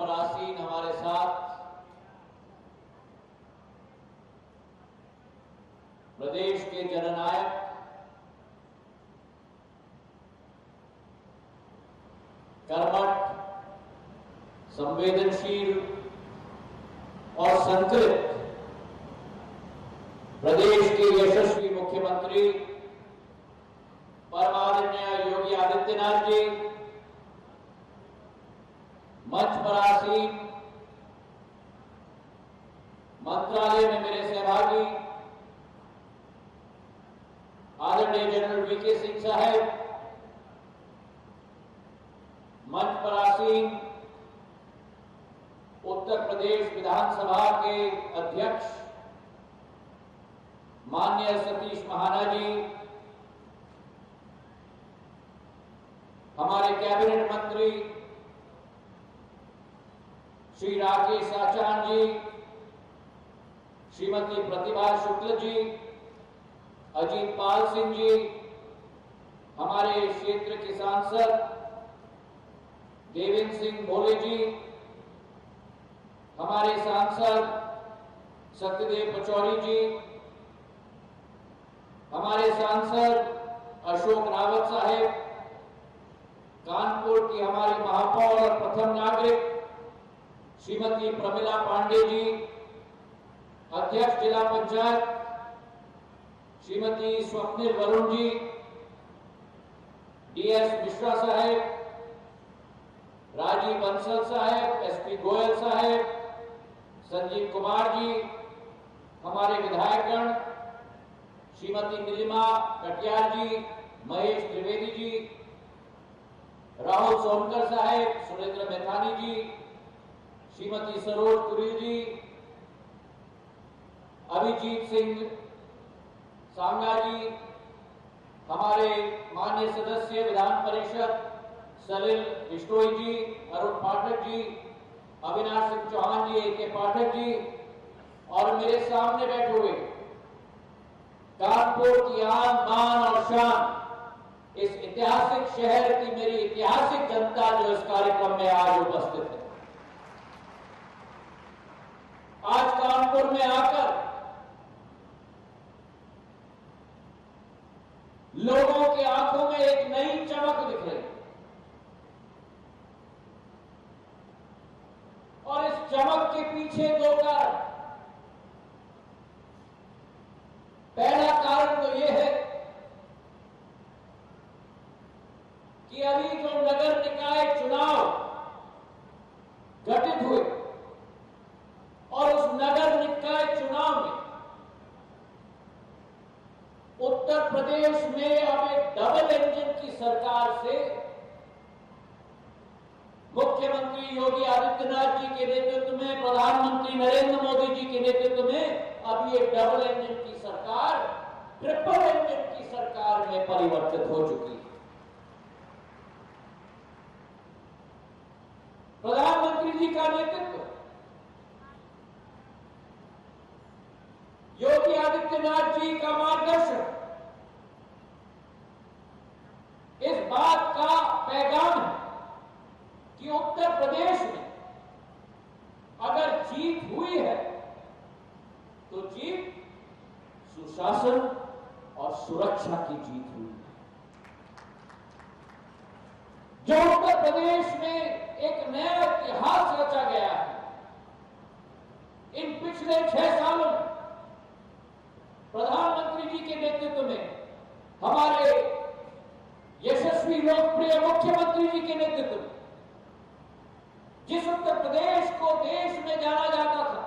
पर आसीन हमारे साथ प्रदेश के जननायक कर्मठ, संवेदनशील और संकलित प्रदेश के यशस्वी मुख्यमंत्री परमादरणीय योगी आदित्यनाथ जी, मंच पर आसीन मंत्रालय में मेरे सहभागी आदरणीय जनरल वीके सिंह साहब, मंच पर आसीन उत्तर प्रदेश विधानसभा के अध्यक्ष माननीय सतीश महाना जी, हमारे कैबिनेट मंत्री श्री राकेश आचार्य जी, श्रीमती प्रतिभा शुक्ल जी, अजीत पाल सिंह जी, हमारे क्षेत्र के सांसद देवेंद्र सिंह भोले जी, हमारे सांसद सत्यदेव पचौरी जी, हमारे सांसद अशोक रावत साहेब, कानपुर की हमारी महापौर और प्रथम नागरिक श्रीमती प्रमिला पांडे जी, अध्यक्ष जिला पंचायत श्रीमती स्वप्निल वरुण जी, डीएस मिश्रा साहेब, राजीव बंसल साहेब, एसपी गोयल साहेब, संजीव कुमार जी, हमारे विधायकगण श्रीमती नीलिमा कटियार जी, महेश त्रिवेदी जी, राहुल सोनकर साहेब, सुरेंद्र मैथानी जी, श्रीमती सरोज कुरील जी, अभिजीत सिंह सांगा जी, हमारे माननीय सदस्य विधान परिषद सलिल बिश्नोई जी, अरुण पाठक जी, अविनाश सिंह चौहान जी, ए.के. पाठक जी और मेरे सामने बैठे हुए कानपुर की आन बान और शान इस ऐतिहासिक शहर की मेरी ऐतिहासिक जनता जो इस कार्यक्रम में आज उपस्थित है। आज कानपुर में आकर लोगों के आंखों में एक नई चमक दिख रही और इस चमक के पीछे दो कारण। पहला कारण तो यह है कि अभी जो नगर निकाय चुनाव गठित हुए और उस नगर निकाय चुनाव में उत्तर प्रदेश में अब एक डबल इंजन की सरकार से मुख्यमंत्री योगी आदित्यनाथ जी के नेतृत्व में, प्रधानमंत्री नरेंद्र मोदी जी के नेतृत्व में अब ये डबल इंजन की सरकार ट्रिपल इंजन की सरकार में परिवर्तित हो चुकी है। प्रधानमंत्री जी का नेतृत्व, योगी आदित्यनाथ जी का मार्गदर्शन इस बात का पैगाम है कि उत्तर प्रदेश में अगर जीत हुई है तो जीत सुशासन और सुरक्षा की जीत हुई है। जो उत्तर प्रदेश में एक नया इतिहास रचा गया है, इन पिछले 6 सालों में प्रधानमंत्री जी के नेतृत्व में, हमारे यशस्वी लोकप्रिय मुख्यमंत्री जी के नेतृत्व में, जिस उत्तर प्रदेश को देश में जाना जाता था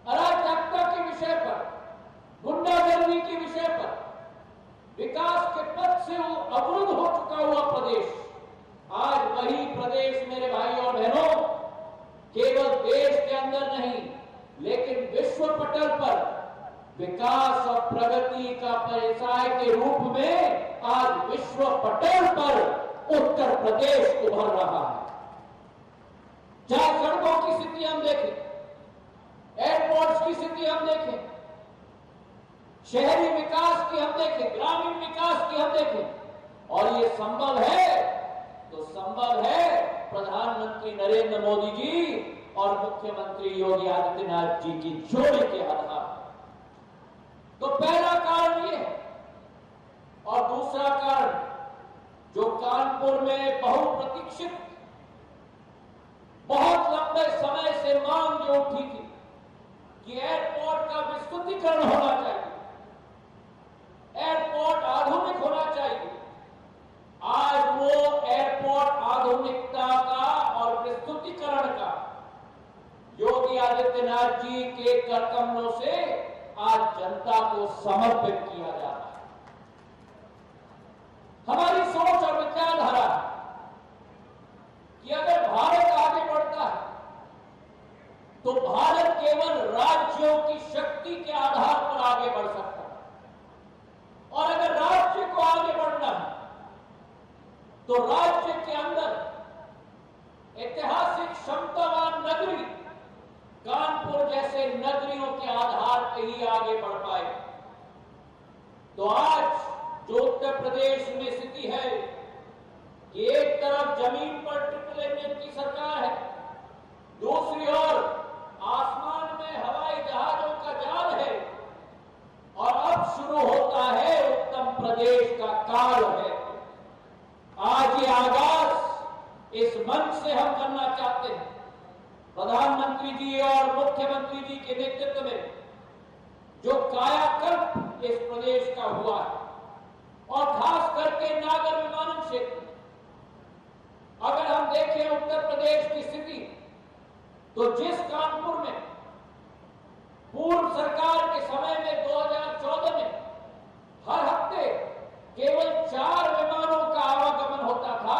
अराजकता के विषय पर, गुंडागर्दी के विषय पर, विकास के पथ से वो अवरुद्ध हो चुका हुआ प्रदेश, आज वही प्रदेश मेरे भाई और बहनों केवल देश के अंदर नहीं लेकिन विश्व पटल पर विकास और प्रगति का परिचाय के रूप में आज विश्व पटल पर उत्तर प्रदेश उभर रहा है। जहां सड़कों की स्थिति हम देखें, एयरपोर्ट्स की स्थिति हम देखें, शहरी विकास की हम देखें, ग्रामीण विकास की हम देखें, और ये संभव है तो संभव है प्रधानमंत्री नरेंद्र मोदी जी और मुख्यमंत्री योगी आदित्यनाथ जी की जोड़ी के आधार। तो पहला कारण ये है। और दूसरा कारण जो कानपुर में बहुप्रतीक्षित, बहुत लंबे समय से मांग जो उठी थी कि एयरपोर्ट का विस्तृतीकरण होना चाहिए, एयरपोर्ट आधुनिक होना चाहिए। आज वो एयरपोर्ट आधुनिकता का और विस्तृतीकरण का योगी आदित्यनाथ जी के करकमलों से आज जनता को समर्पित किया जा रहा है। हमारी सोच और विचारधारा कि अगर भारत आगे बढ़ता है तो भारत केवल राज्यों की शक्ति के आधार पर आगे बढ़ सकता है, और अगर राज्य को आगे बढ़ना है तो राज्य के अंदर ऐतिहासिक क्षमतावान नगरी कानपुर जैसे नगरियों के आधार पर ही आगे बढ़ पाए। तो आज जो उत्तर प्रदेश में स्थिति है कि एक तरफ जमीन पर ट्रिपल इंजन की सरकार है, दूसरी ओर आसमान में हवाई जहाजों का जाल है, और अब शुरू होता है उत्तर प्रदेश का काल है। आज ये आगाज इस मंच से हम करना चाहते हैं। प्रधानमंत्री जी और मुख्यमंत्री जी के नेतृत्व में जो कायाकल्प इस प्रदेश का हुआ है, और खास करके नागर विमानन क्षेत्र, अगर हम देखें उत्तर प्रदेश की स्थिति, तो जिस कानपुर में पूर्व सरकार के समय में 2014 में हर हफ्ते केवल 4 विमानों का आवागमन होता था,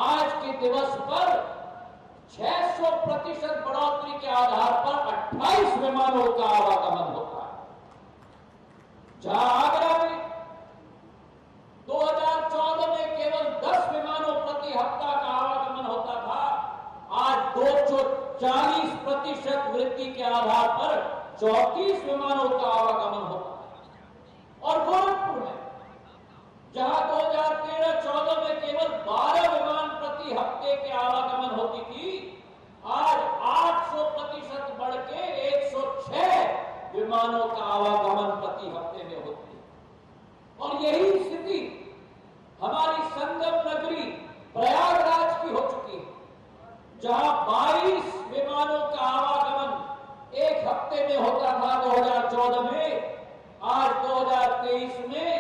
आज के दिवस पर 600% बढ़ोतरी के आधार पर 28 विमानों का आवागमन होता है। जहां आगरा में 2014 में केवल 10 विमानों प्रति हफ्ता का आवागमन होता था, आज 240% वृद्धि के आधार पर 34 विमानों का आवागमन होता है। और गोरखपुर में जहां 2013-14 में केवल 12 विमान प्रति हफ्ते के आवागमन होती थी, आज 800% बढ़ के 106 विमानों का आवागमन प्रति हफ्ते में होती है। और यही स्थिति हमारी संगम नगरी प्रयागराज की हो चुकी है, जहां 22 विमानों का आवागमन एक हफ्ते में होता था 2014 में, आज 2023 में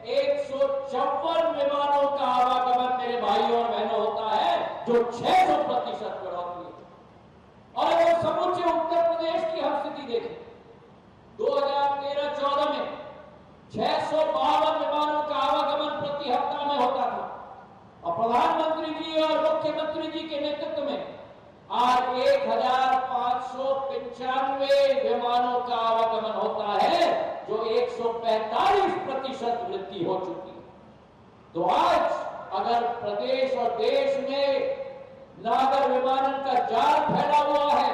154 विमानों का आवागमन मेरे भाइयों और बहनों होता है, जो 600% बढ़ोतरी है। और अगर समूचे उत्तर प्रदेश की हम स्थिति देखें, 2013-14 में 652 विमानोनों का आवागमन प्रति हफ्ता में होता था, और प्रधानमंत्री जी और मुख्यमंत्री जी के नेतृत्व में आज 1595 विमानों का आवागमन होता है, जो 145% वृद्धि हो चुकी है। तो आज अगर प्रदेश और देश में नागर विमानन का जाल फैला हुआ है,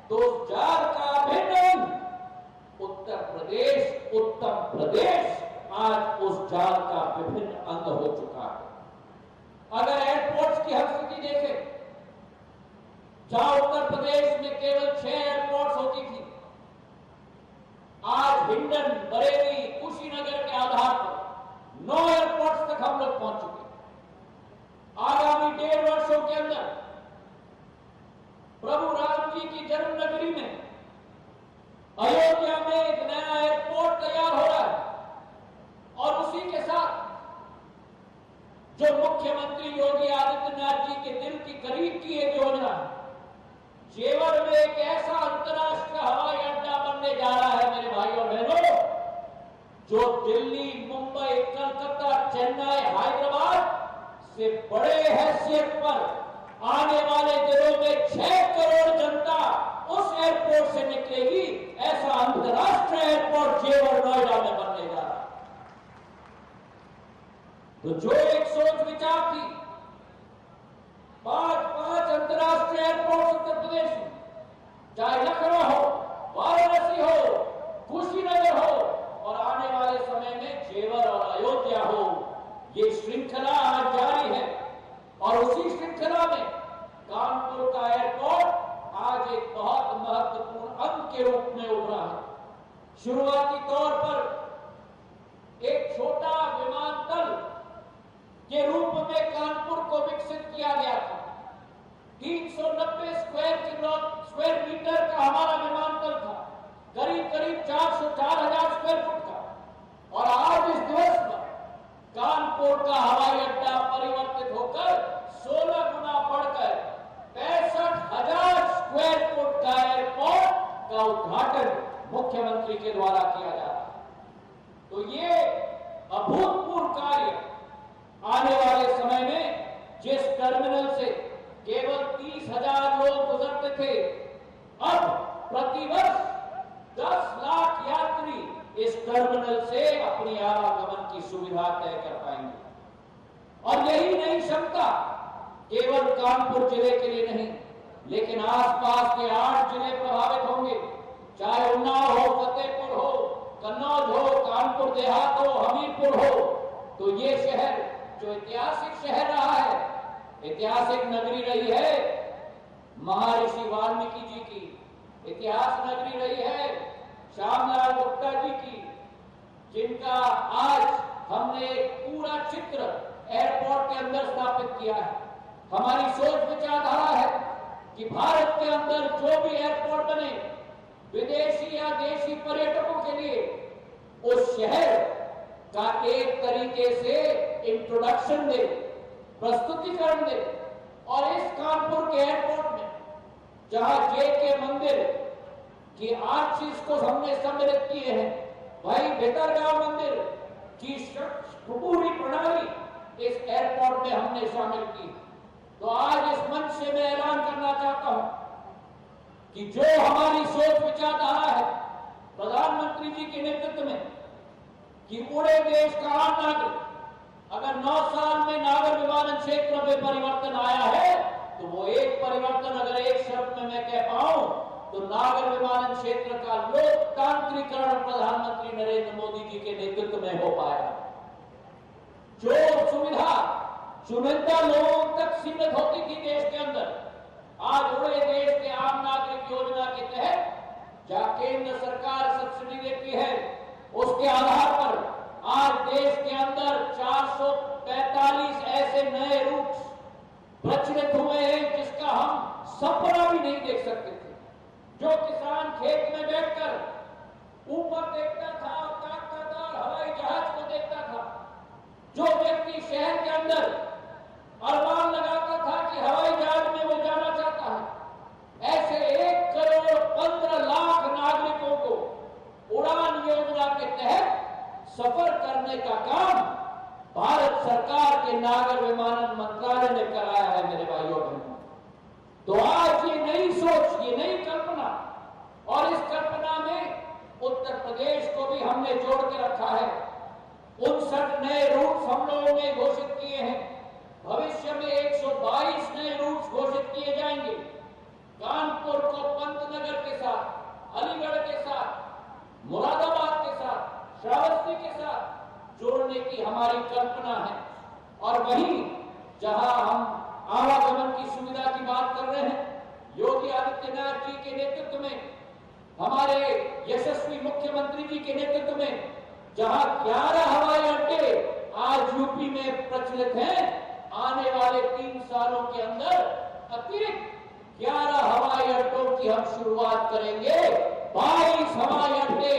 तो उस जाल का अभिन्न उत्तर प्रदेश, उत्तम प्रदेश आज उस जाल का विभिन्न अंग हो चुका है। अगर एयरपोर्ट्स की हम स्थिति देखें, जहां उत्तर प्रदेश में केवल 6 एयरपोर्ट्स होती थी, आज हिंडन, बरेली, कुशीनगर के आधार पर 9 एयरपोर्ट्स तक हम लोग पहुंच चुके हैं। आगामी 1.5 वर्षों के अंदर प्रभु राम जी की जन्मनगरी में अयोध्या में एक नया एयरपोर्ट तैयार हो रहा है, और उसी के साथ जो मुख्यमंत्री योगी आदित्यनाथ जी के दिल की करीब की एक योजना है, जेवर में एक ऐसा अंतर्राष्ट्रीय हवाई अड्डा बनने जा रहा है मेरे भाइयों और बहनों, जो दिल्ली, मुंबई, कलकत्ता, चेन्नई, हैदराबाद से बड़े हैसियत पर आने वाले दिनों में 6 करोड़ जनता उस एयरपोर्ट से निकलेगी। ऐसा अंतर्राष्ट्रीय एयरपोर्ट जेवर नोएडा में बनने जा रहा है। तो जो एक सोच विचार थी, 5 अंतर्राष्ट्रीय एयरपोर्ट उत्तर प्रदेश में, चाहे लखनऊ हो, वाराणसी हो, कुशीनगर हो, और आने वाले समय में जेवर और अयोध्या हो, ये श्रृंखला आज जारी है। और उसी श्रृंखला में कानपुर का एयरपोर्ट आज एक बहुत महत्वपूर्ण अंग के रूप में उभरा है। शुरुआती तौर पर एक छोटा विमानतल के रूप में कानपुर को विकसित किया गया था। 390 स्क्वायर मीटर का हमारा विमानतल था, करीब 4,000 स्क्वायर फुट का। और आज इस दिवस पर कानपुर का हवाई अड्डा परिवर्तित होकर 16 गुना बढ़कर 65,000 स्क्वायर फुट का एयरपोर्ट का उद्घाटन मुख्यमंत्री के द्वारा किया जा रहा है। तो ये अभूतपूर्व कार्य आने वाले समय में जिस टर्मिनल से केवल 30,000 लोग गुजरते थे, अब प्रतिवर्ष 10 लाख यात्री इस टर्मिनल से अपनी आवागमन की सुविधा तय कर पाएंगे। और यही नई क्षमता केवल कानपुर जिले के लिए नहीं, लेकिन आसपास के 8 जिले प्रभावित होंगे, चाहे उन्नाव हो, फतेहपुर हो, कन्नौज हो, कानपुर देहात हो, हमीरपुर हो। तो ये शहर जो ऐतिहासिक शहर रहा है, ऐतिहासिक नगरी रही है महर्षि वाल्मीकि जी की, इतिहास नगरी रही है श्यामलाल गुप्ता जी की, जिनका आज हमने एक पूरा चित्र एयरपोर्ट के अंदर स्थापित किया है। हमारी सोच विचारधारा है कि भारत के अंदर जो भी एयरपोर्ट बने, विदेशी या देशी पर्यटकों के लिए उस शहर का एक तरीके से इंट्रोडक्शन दे, प्रस्तुतिकरण दे। और इस कानपुर के एयरपोर्ट में जहां जेके मंदिर की 8 चीज को हमने सम्मिलित किए हैं, वही भितरगांव मंदिर की पूरी प्रणाली इस एयरपोर्ट में हमने शामिल की। तो आज इस मंच से मैं ऐलान करना चाहता हूं कि जो हमारी सोच विचारधारा है प्रधानमंत्री जी के नेतृत्व में कि पूरे देश का आम नागरिक, अगर 9 साल में नागर विमानन क्षेत्र में परिवर्तन आया है, तो वो एक परिवर्तन अगर एक शब्द में मैं कह पाऊं तो नागर विमानन क्षेत्र का लोकतांत्रिकरण प्रधानमंत्री नरेंद्र मोदी जी के नेतृत्व में हो पाया। जो सुविधा चुनिंदा लोगों तक सीमित होती थी देश के अंदर, आज पूरे देश के आम नागरिक योजना के तहत जहां केंद्र सरकार सब्सिडी देती है, उसके आधार पर आज देश के अंदर 445 ऐसे नए रूट्स प्रचलित हुए हैं जिसका हम सपना भी नहीं देख सकते थे। जो किसान खेत में बैठकर ऊपर देखता था और ताकता था और हवाई जहाज को देखता था, जो व्यक्ति शहर के अंदर अरमान लगाता था कि हवाई जहाज में वो जाना चाहता है, ऐसे 1 करोड़ 15 लाख नागरिकों को उड़ान योजना के तहत सफर करने का काम भारत सरकार के नागर विमानन मंत्रालय ने कराया है। मेरे भाइयों बहनों, तो आज ये नई सोच, ये नई कल्पना, और इस कल्पना में उत्तर प्रदेश को भी हमने जोड़ के रखा है। 59 नए रूट्स हम लोगों ने घोषित किए हैं। भविष्य में 122 नए रूट्स घोषित किए जाएंगे। कानपुर को पंतनगर के साथ, अलीगढ़ के साथ, मुरादाबाद के साथ, श्रावस्ती के साथ जोड़ने की हमारी कल्पना है। और वहीं जहां हम आवागमन की सुविधा की बात कर रहे हैं, योगी आदित्यनाथ जी के नेतृत्व में, हमारे यशस्वी मुख्यमंत्री जी के नेतृत्व में जहां 11 हवाई अड्डे आज यूपी में प्रचलित हैं, आने वाले 3 सालों के अंदर अतिरिक्त 11 हवाई अड्डों की हम शुरुआत करेंगे। 22 हवाई अड्डे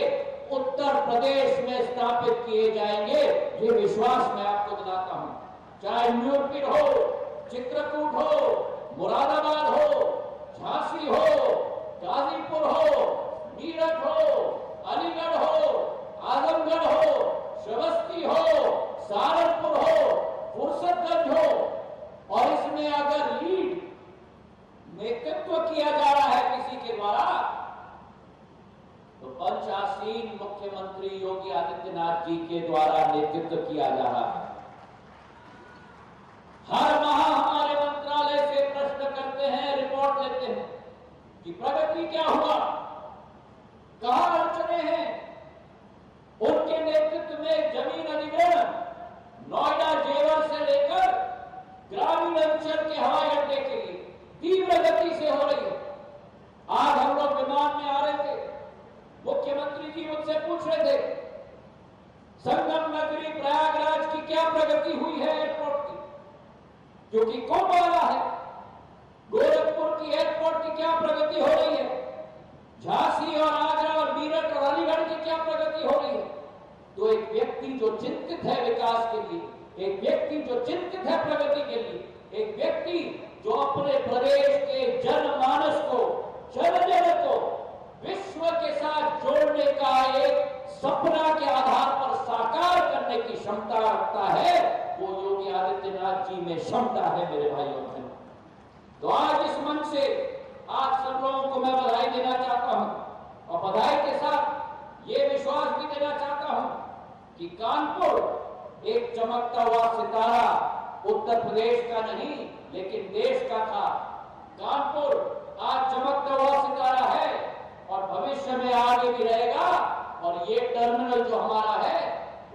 उत्तर प्रदेश में स्थापित किए जाएंगे। ये विश्वास मैं आपको दिलाता हूं। चाहे न्यूरपीड हो, चित्रकूट हो, मुरादाबाद हो, झांसी हो, गाजीपुर हो, मीरठ हो, अलीगढ़ हो, आजमगढ़ हो, श्रावस्ती हो, सहारनपुर हो, फुर्सतगंज हो, और इसमें अगर लीड नेतृत्व किया जा रहा है किसी के द्वारा, तो पंचासीन मुख्यमंत्री योगी आदित्यनाथ जी के द्वारा नेतृत्व किया जा रहा है। हर माह हमारे मंत्रालय से प्रश्न करते हैं, रिपोर्ट लेते हैं कि प्रगति क्या हुआ, कहां अड़चने हैं। उनके नेतृत्व में जमीन अधिग्रहण नोएडा जेवर से लेकर ग्रामीण अंचल के हवाई अड्डे के लिए तीव्र गति से हो रही है। आज हम लोग विमान में आ रहे थे, मुख्यमंत्री जी मुझसे पूछ रहे थे संगम नगरी प्रयागराज की क्या प्रगति हुई है एयरपोर्ट की, क्योंकि कुंभ वाला है। गोरखपुर की एयरपोर्ट की क्या प्रगति हो रही है, झांसी और आगरा और मीरठ और अलीगढ़ की क्या प्रगति हो रही है। तो एक व्यक्ति जो चिंतित है विकास के लिए, एक व्यक्ति जो चिंतित है प्रगति के लिए, एक व्यक्ति जो अपने प्रदेश के जनमानस को, जन को विश्व के साथ जोड़ने का एक सपना के आधार पर साकार करने की क्षमता रखता है, वो योगी आदित्यनाथ जी में क्षमता है मेरे भाइयों बहनों। तो आज इस मंच से आप सब लोगों को मैं बधाई देना चाहता हूं और बधाई के साथ ये विश्वास भी देना चाहता हूं कि कानपुर एक चमकता हुआ सितारा उत्तर प्रदेश का नहीं लेकिन देश का था। कानपुर आज चमकता हुआ सितारा है और भविष्य में आगे भी रहेगा और ये टर्मिनल जो हमारा है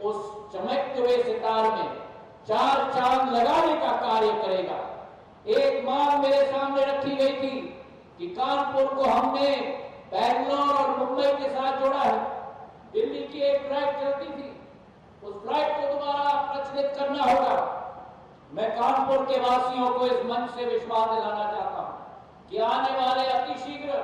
उस चमकते हुए सितारे में 4 चांद लगाने का कार्य करेगा। एक मांग मेरे सामने रखी गई थी कि कानपुर को हमने बैंगलोर और मुंबई के साथ जोड़ा है। दिल्ली की एक फ्लाइट चलती थी, उस फ्लाइट को दोबारा प्रचलित करना होगा। मैं कानपुर के वासियों को इस मंच से विश्वास दिलाना चाहता हूं कि आने वाले अतिशीघ्र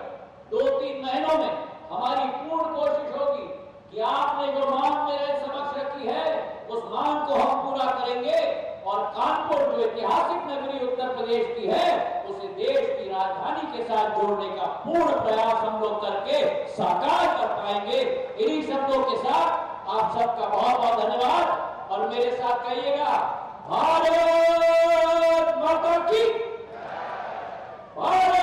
2-3 महीनों में हमारी पूर्ण कोशिश होगी कि आपने जो मांग मेरे समक्ष रखी है उस मांग को हम पूरा करेंगे और कानपुर जो ऐतिहासिक नगरी उत्तर प्रदेश की है उसे देश की राजधानी के साथ जोड़ने का पूर्ण प्रयास हम लोग करके साकार कर पाएंगे। इन्हीं शब्दों के साथ आप सबका बहुत बहुत धन्यवाद और मेरे साथ कहिएगा भारत माता की, भारत